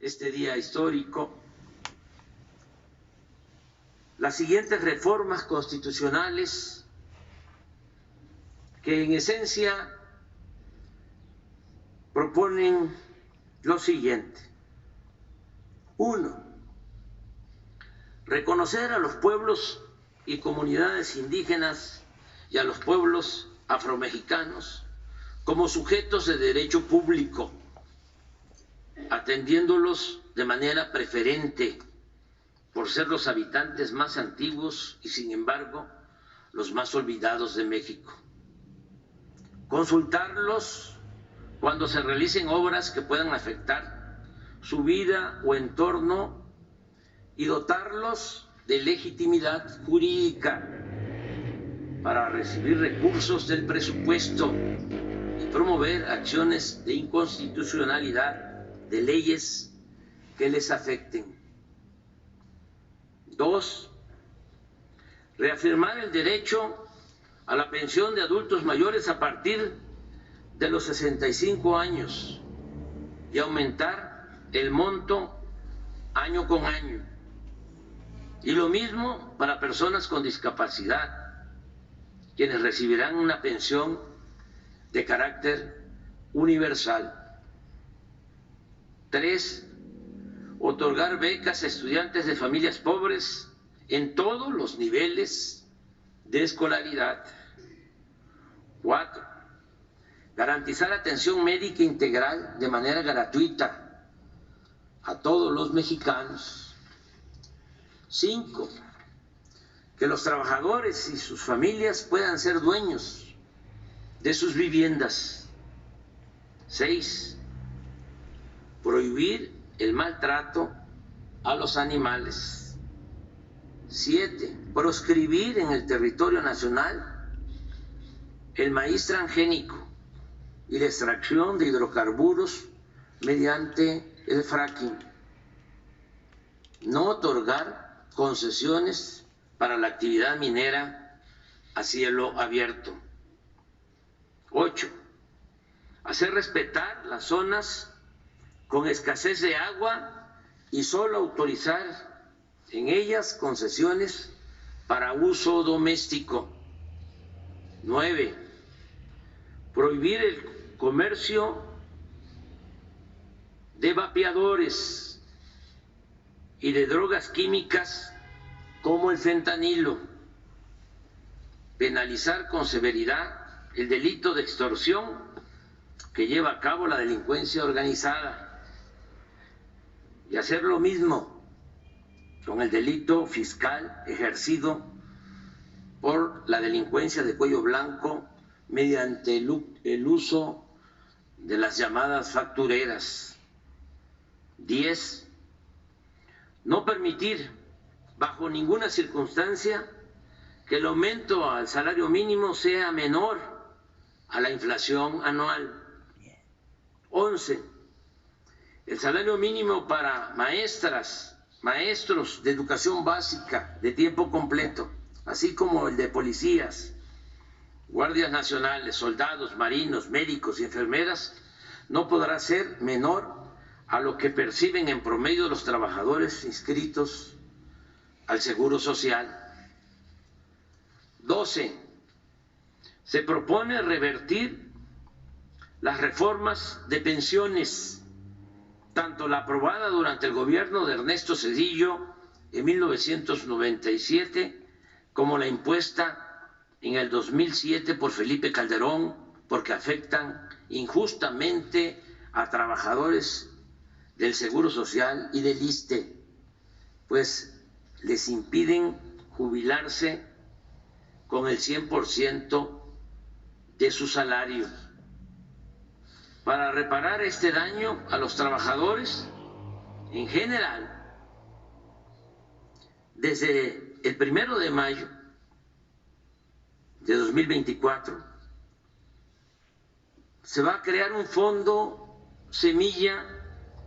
este día histórico, las siguientes reformas constitucionales que en esencia proponen lo siguiente. 1. Reconocer a los pueblos y comunidades indígenas y a los pueblos afromexicanos como sujetos de derecho público, atendiéndolos de manera preferente por ser los habitantes más antiguos y, sin embargo, los más olvidados de México. Consultarlos cuando se realicen obras que puedan afectar su vida o entorno y dotarlos de legitimidad jurídica para recibir recursos del presupuesto y promover acciones de inconstitucionalidad de leyes que les afecten. 2. Reafirmar el derecho a la pensión de adultos mayores a partir de los 65 años y aumentar el monto año con año. Y lo mismo para personas con discapacidad, quienes recibirán una pensión de carácter universal. 3. Otorgar becas a estudiantes de familias pobres en todos los niveles de escolaridad. 4. Garantizar atención médica integral de manera gratuita a todos los mexicanos. 5. Que los trabajadores y sus familias puedan ser dueños de sus viviendas. 6. Prohibir el maltrato a los animales. 7. Proscribir en el territorio nacional el maíz transgénico y la extracción de hidrocarburos mediante el fracking. No otorgar concesiones para la actividad minera a cielo abierto. 8. Hacer respetar las zonas con escasez de agua y solo autorizar en ellas concesiones para uso doméstico. 9. Prohibir el comercio de vapeadores y de drogas químicas como el fentanilo. Penalizar con severidad el delito de extorsión que lleva a cabo la delincuencia organizada y hacer lo mismo con el delito fiscal ejercido por la delincuencia de cuello blanco mediante el uso de las llamadas factureras. 10. No permitir bajo ninguna circunstancia que el aumento al salario mínimo sea menor a la inflación anual. 11. El salario mínimo para maestras, maestros de educación básica de tiempo completo, así como el de policías, guardias nacionales, soldados, marinos, médicos y enfermeras, no podrá ser menor a lo que perciben en promedio los trabajadores inscritos al Seguro Social. 12. Se propone revertir las reformas de pensiones, tanto la aprobada durante el gobierno de Ernesto Zedillo en 1997 como la impuesta en el 2007 por Felipe Calderón, porque afectan injustamente a trabajadores del Seguro Social y del ISSSTE, pues les impiden jubilarse con el 100% de su salario. Para reparar este daño a los trabajadores en general, desde el 1 de mayo de 2024 se va a crear un fondo semilla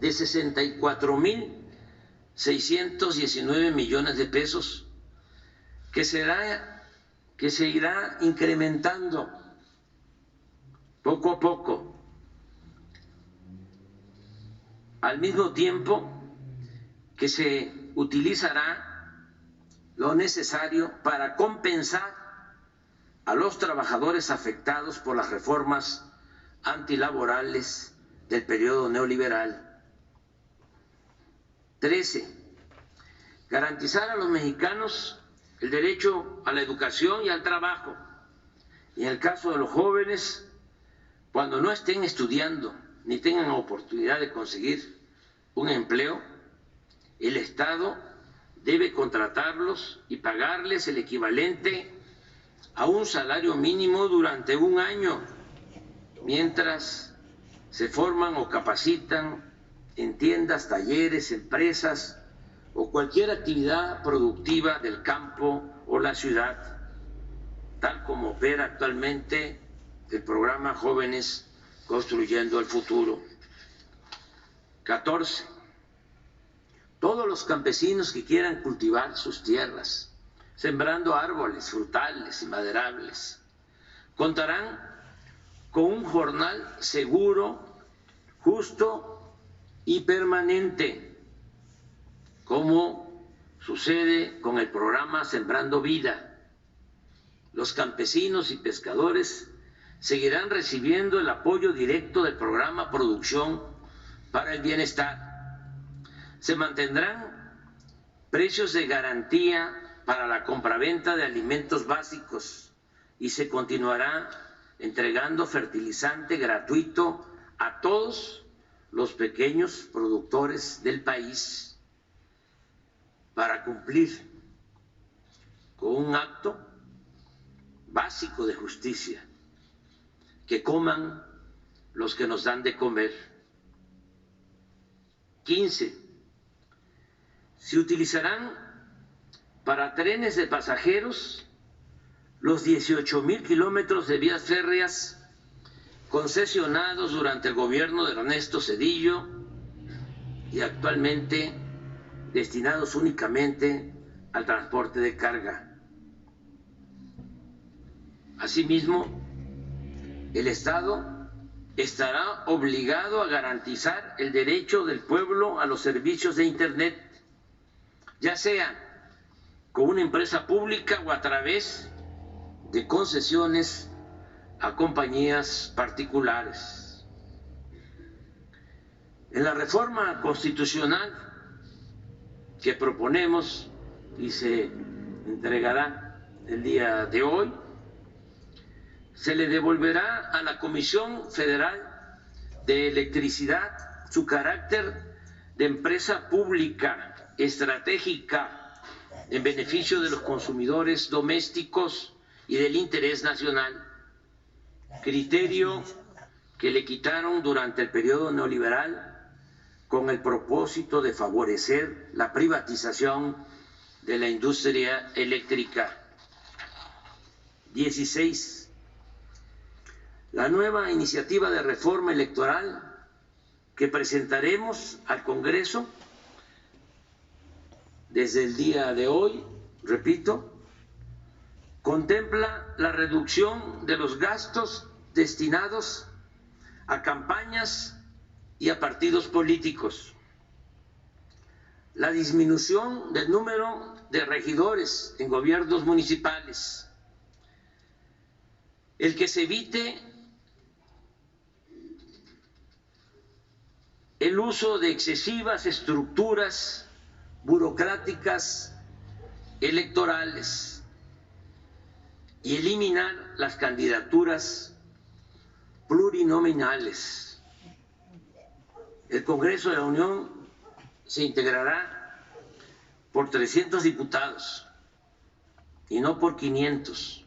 de 64,619 millones de pesos que se irá incrementando poco a poco al mismo tiempo que se utilizará lo necesario para compensar a los trabajadores afectados por las reformas antilaborales del periodo neoliberal. 13. Garantizar a los mexicanos el derecho a la educación y al trabajo. Y en el caso de los jóvenes, cuando no estén estudiando ni tengan oportunidad de conseguir un empleo, el Estado debe contratarlos y pagarles el equivalente a un salario mínimo durante un año, mientras se forman o capacitan en tiendas, talleres, empresas o cualquier actividad productiva del campo o la ciudad, tal como opera actualmente el programa Jóvenes Construyendo el Futuro. 14. Todos los campesinos que quieran cultivar sus tierras, sembrando árboles frutales y maderables, contarán con un jornal seguro, justo y permanente, como sucede con el programa Sembrando Vida. Los campesinos y pescadores seguirán recibiendo el apoyo directo del programa Producción para el Bienestar. Se mantendrán precios de garantía para la compraventa de alimentos básicos y se continuará entregando fertilizante gratuito a todos los pequeños productores del país para cumplir con un acto básico de justicia: que coman los que nos dan de comer. 15. Se utilizarán para trenes de pasajeros los 18,000 kilómetros de vías férreas concesionados durante el gobierno de Ernesto Zedillo y actualmente destinados únicamente al transporte de carga. Asimismo, el Estado estará obligado a garantizar el derecho del pueblo a los servicios de Internet, ya sea con una empresa pública o a través de concesiones a compañías particulares. En la reforma constitucional que proponemos y se entregará el día de hoy, se le devolverá a la Comisión Federal de Electricidad su carácter de empresa pública estratégica en beneficio de los consumidores domésticos y del interés nacional, criterio que le quitaron durante el periodo neoliberal con el propósito de favorecer la privatización de la industria eléctrica. 16. La nueva iniciativa de reforma electoral que presentaremos al Congreso desde el día de hoy, repito, contempla la reducción de los gastos destinados a campañas y a partidos políticos, la disminución del número de regidores en gobiernos municipales, el que se evite el uso de excesivas estructuras burocráticas electorales y eliminar las candidaturas plurinominales. El Congreso de la Unión se integrará por 300 diputados y no por 500,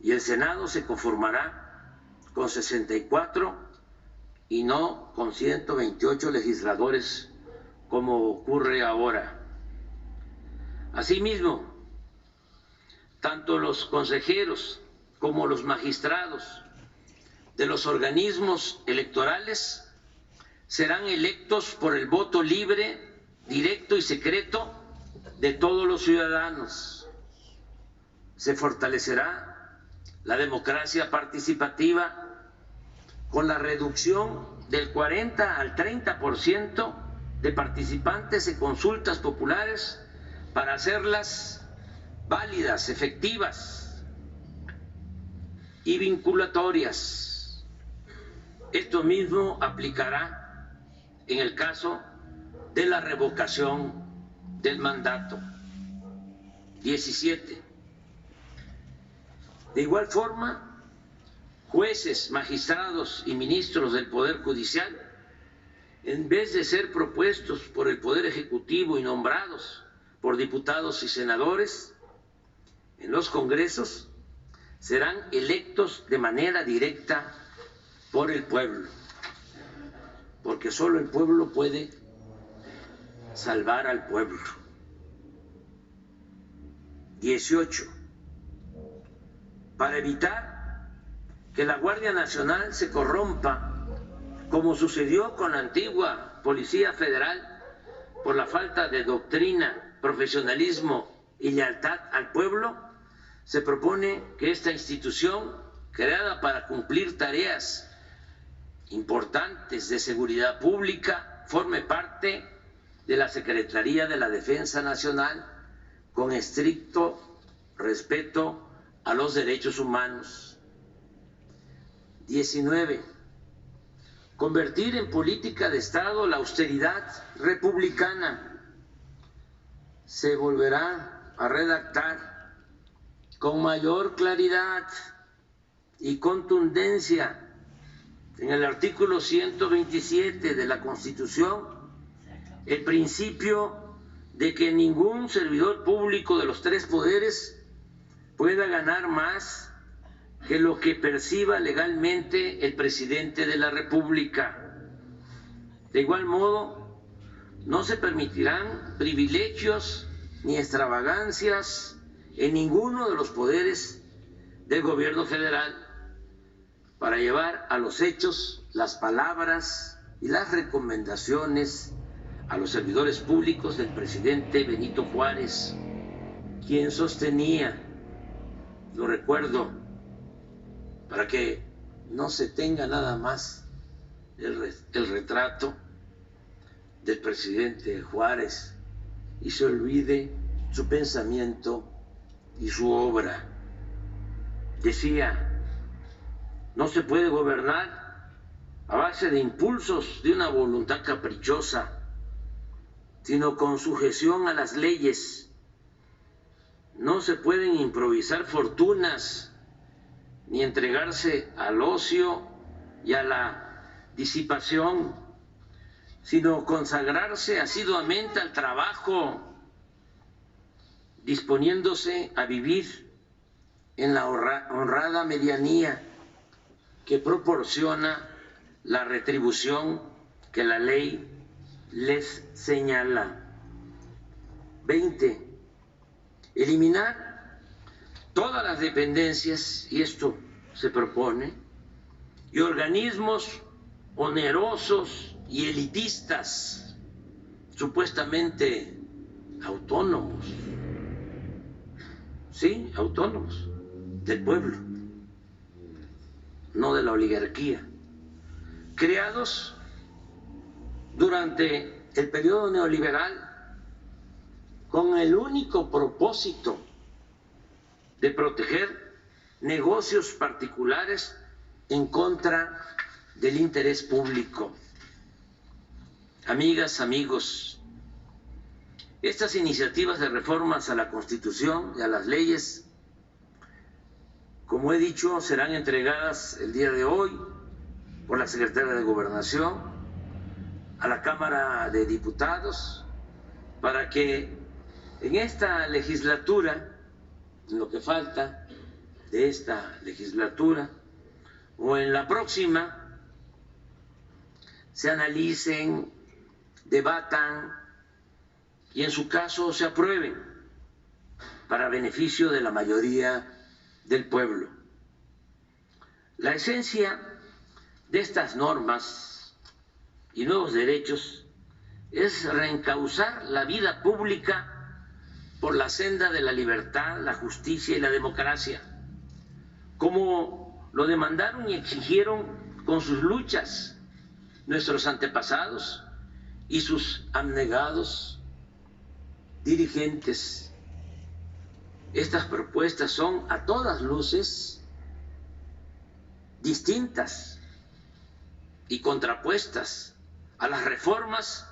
y el Senado se conformará con 64 y no con 128 legisladores como ocurre ahora. Asimismo, tanto los consejeros como los magistrados de los organismos electorales serán electos por el voto libre, directo y secreto de todos los ciudadanos. Se fortalecerá la democracia participativa con la reducción del 40 al 30% de participantes en consultas populares para hacerlas válidas, efectivas y vinculatorias. Esto mismo aplicará en el caso de la revocación del mandato. 17. De igual forma, jueces, magistrados y ministros del Poder Judicial, en vez de ser propuestos por el Poder Ejecutivo y nombrados por diputados y senadores en los congresos, serán electos de manera directa por el pueblo, porque solo el pueblo puede salvar al pueblo. 18. Para evitar que la Guardia Nacional se corrompa, como sucedió con la antigua Policía Federal, por la falta de doctrina, profesionalismo y lealtad al pueblo, se propone que esta institución, creada para cumplir tareas importantes de seguridad pública, forme parte de la Secretaría de la Defensa Nacional, con estricto respeto a los derechos humanos. 19. Convertir en política de Estado la austeridad republicana. Se volverá a redactar con mayor claridad y contundencia en el artículo 127 de la Constitución el principio de que ningún servidor público de los tres poderes pueda ganar más que lo que perciba legalmente el presidente de la República. De igual modo, no se permitirán privilegios ni extravagancias en ninguno de los poderes del gobierno federal para llevar a los hechos las palabras y las recomendaciones a los servidores públicos del presidente Benito Juárez, quien sostenía, lo recuerdo, para que no se tenga nada más el retrato del presidente Juárez y se olvide su pensamiento y su obra. Decía: no se puede gobernar a base de impulsos de una voluntad caprichosa, sino con sujeción a las leyes. No se pueden improvisar fortunas ni entregarse al ocio y a la disipación, sino consagrarse asiduamente al trabajo, disponiéndose a vivir en la honrada medianía que proporciona la retribución que la ley les señala. 20. Eliminar todas las dependencias, y esto se propone, y organismos onerosos y elitistas, supuestamente autónomos, sí, autónomos del pueblo, no de la oligarquía, creados durante el periodo neoliberal con el único propósito de proteger negocios particulares en contra del interés público. Amigas, amigos, estas iniciativas de reformas a la Constitución y a las leyes, como he dicho, serán entregadas el día de hoy por la Secretaría de Gobernación a la Cámara de Diputados para que en esta legislatura, en lo que falta de esta legislatura o en la próxima, se analicen, debatan y en su caso se aprueben para beneficio de la mayoría del pueblo. La esencia de estas normas y nuevos derechos es reencauzar la vida pública por la senda de la libertad, la justicia y la democracia, como lo demandaron y exigieron con sus luchas nuestros antepasados y sus abnegados dirigentes. Estas propuestas son a todas luces distintas y contrapuestas a las reformas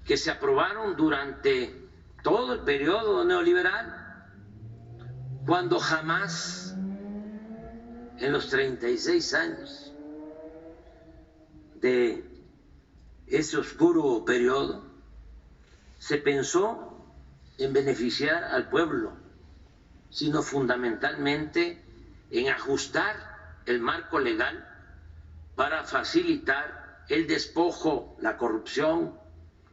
que se aprobaron durante todo el periodo neoliberal, cuando jamás en los 36 años de ese oscuro periodo se pensó en beneficiar al pueblo, sino fundamentalmente en ajustar el marco legal para facilitar el despojo, la corrupción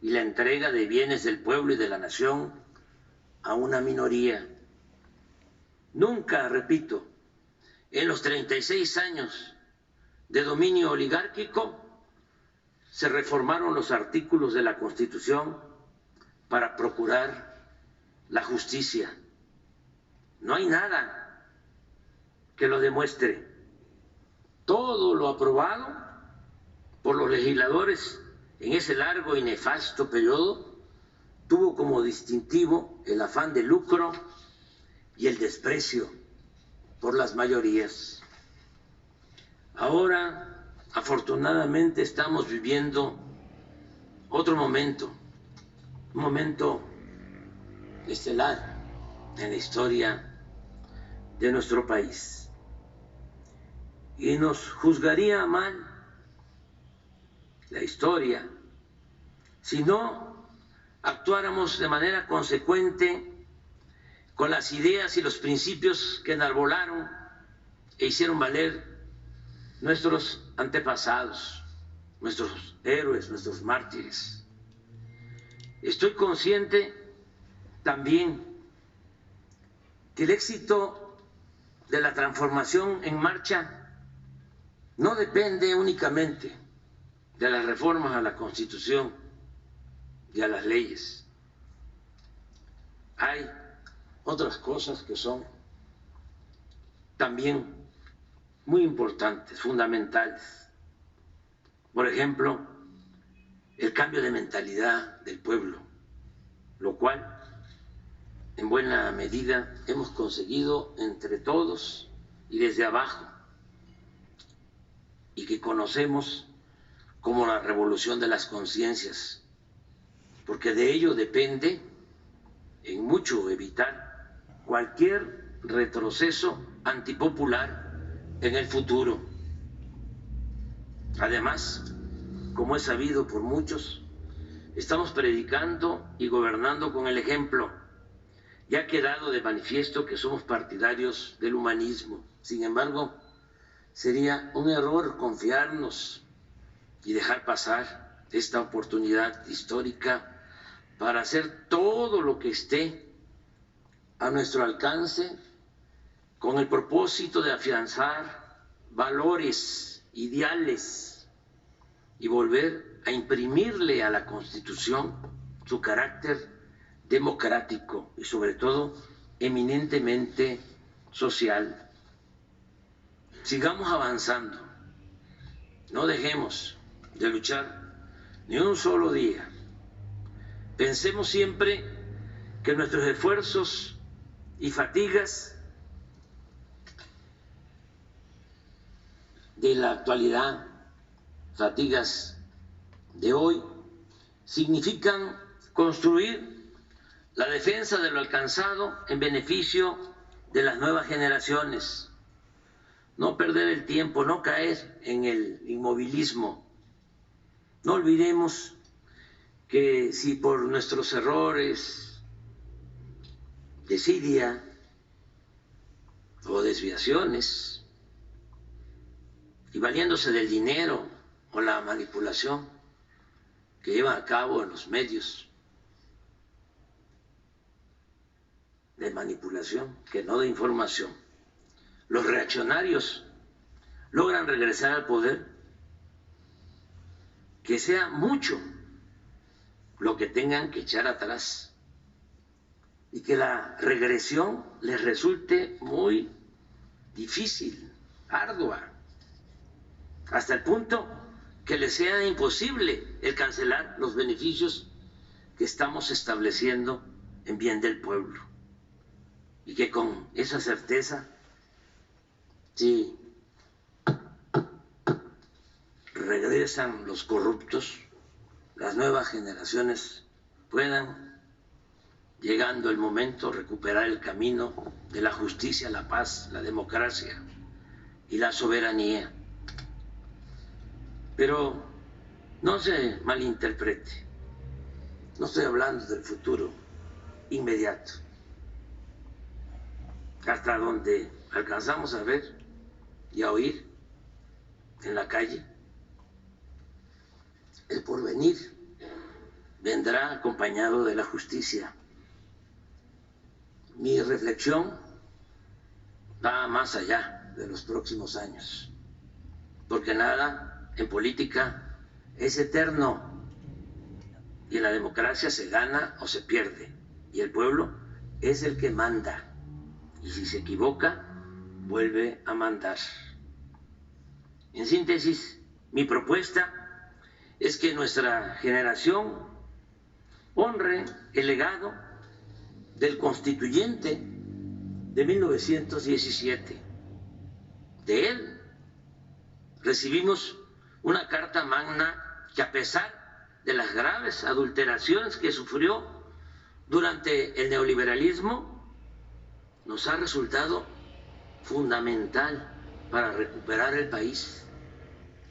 y la entrega de bienes del pueblo y de la nación a una minoría. Nunca, repito, en los 36 años de dominio oligárquico se reformaron los artículos de la Constitución para procurar la justicia. No hay nada que lo demuestre. Todo lo aprobado por los legisladores en ese largo y nefasto periodo tuvo como distintivo el afán de lucro y el desprecio por las mayorías. Ahora, afortunadamente, estamos viviendo otro momento, un momento estelar en la historia de nuestro país. Y nos juzgaría mal la historia si no actuáramos de manera consecuente con las ideas y los principios que enarbolaron e hicieron valer nuestros antepasados, nuestros héroes, nuestros mártires. Estoy consciente también que el éxito de la transformación en marcha no depende únicamente de las reformas a la Constitución y a las leyes. Hay otras cosas que son también muy importantes, fundamentales. Por ejemplo, el cambio de mentalidad del pueblo, lo cual en buena medida hemos conseguido entre todos y desde abajo, y que conocemos como la revolución de las conciencias, porque de ello depende en mucho evitar cualquier retroceso antipopular en el futuro. Además, como es sabido por muchos, estamos predicando y gobernando con el ejemplo. Ya ha quedado de manifiesto que somos partidarios del humanismo. Sin embargo, sería un error confiarnos y dejar pasar esta oportunidad histórica para hacer todo lo que esté a nuestro alcance con el propósito de afianzar valores, ideales y volver a imprimirle a la Constitución su carácter democrático y sobre todo eminentemente social. Sigamos avanzando, no dejemos de luchar ni un solo día. Pensemos siempre que nuestros esfuerzos y fatigas de la actualidad, fatigas de hoy, significan construir la defensa de lo alcanzado en beneficio de las nuevas generaciones. No perder el tiempo, no caer en el inmovilismo. No olvidemos que si por nuestros errores, desidia o desviaciones, y valiéndose del dinero o la manipulación que llevan a cabo en los medios de manipulación, que no de información, los reaccionarios logran regresar al poder, que sea mucho lo que tengan que echar atrás y que la regresión les resulte muy difícil, ardua, hasta el punto que le sea imposible el cancelar los beneficios que estamos estableciendo en bien del pueblo. Y que con esa certeza, si regresan los corruptos, las nuevas generaciones puedan, llegando el momento, recuperar el camino de la justicia, la paz, la democracia y la soberanía. Pero no se malinterprete, no estoy hablando del futuro inmediato. Hasta donde alcanzamos a ver y a oír en la calle, el porvenir vendrá acompañado de la justicia. Mi reflexión va más allá de los próximos años, porque nada en política es eterno y en la democracia se gana o se pierde y el pueblo es el que manda y si se equivoca vuelve a mandar. En síntesis, mi propuesta es que nuestra generación honre el legado del constituyente de 1917. De él recibimos una carta magna que, a pesar de las graves adulteraciones que sufrió durante el neoliberalismo, nos ha resultado fundamental para recuperar el país,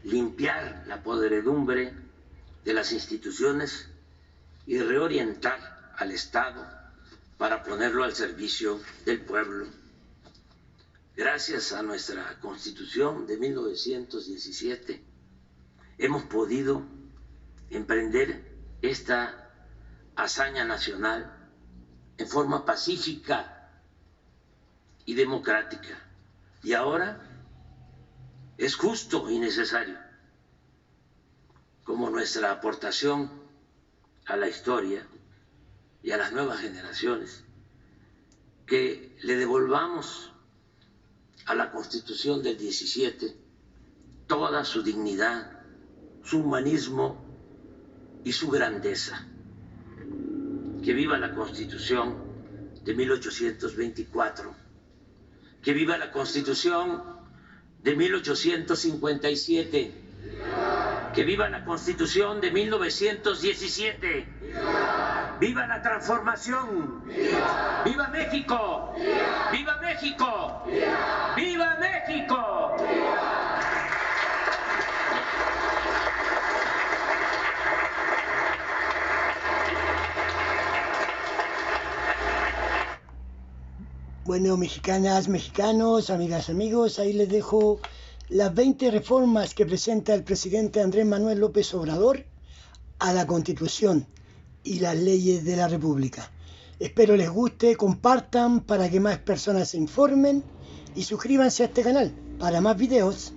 limpiar la podredumbre de las instituciones y reorientar al Estado para ponerlo al servicio del pueblo. Gracias a nuestra Constitución de 1917 hemos podido emprender esta hazaña nacional en forma pacífica y democrática. Y ahora es justo y necesario, como nuestra aportación a la historia y a las nuevas generaciones, que le devolvamos a la Constitución del 17 toda su dignidad, su humanismo y su grandeza. Que viva la Constitución de 1824, que viva la Constitución de 1857, que viva la Constitución de 1917, viva la transformación, viva México, viva México, viva México. Bueno, mexicanas, mexicanos, amigas, amigos, ahí les dejo las 20 reformas que presenta el presidente Andrés Manuel López Obrador a la Constitución y las leyes de la República. Espero les guste, compartan para que más personas se informen y suscríbanse a este canal para más videos.